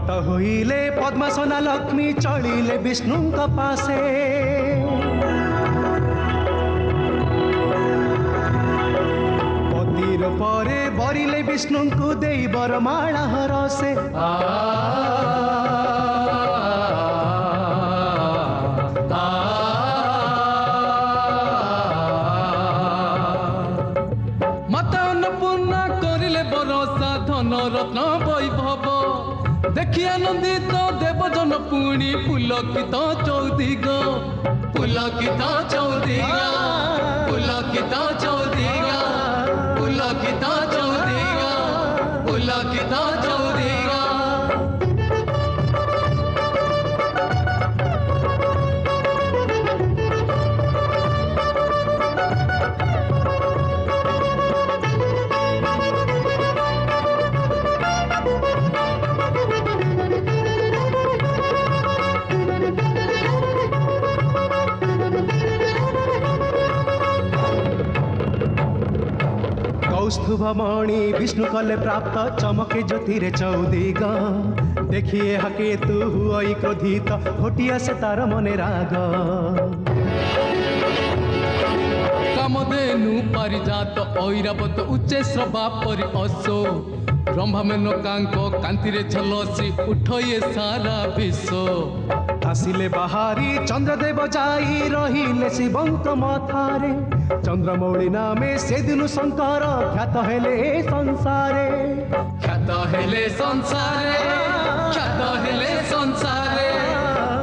व्रत होइले पद्मासना लक्ष्मी चलिले विष्णुଙ୍କ पासे पतिर परे बरिले विष्णुଙ୍କୁ देई बरमाला हरसे माता अन्नपूर्णा करिले बरसा धन रत्न वैभव देखि आनंदित देवजन पुणी पुलकित चौदिग पुलकित चौदिग पुलकित चौदिग पुलकित चौदिग पुलकित चौदिग कौस्तुभमणि विष्णु कले प्राप्त चमके ज्योतिरे चौदिग देखिए हके तू हुई क्रोधित घोटिया से तार मने राग कामधेनु पारिजात ऐरावत उच्चे श्रवा परि असो ब्रह्मा मेनकांक कांतिरे झलसी उठये सारा विश्व आसिले बाहारी चंद्रदेव जाई रहिले शिवंक मथारे चंद्रमौली नामे से दिनु शंकर ख्यात हेले संसारे ख्यात हेले संसारे ख्यात हेले संसारे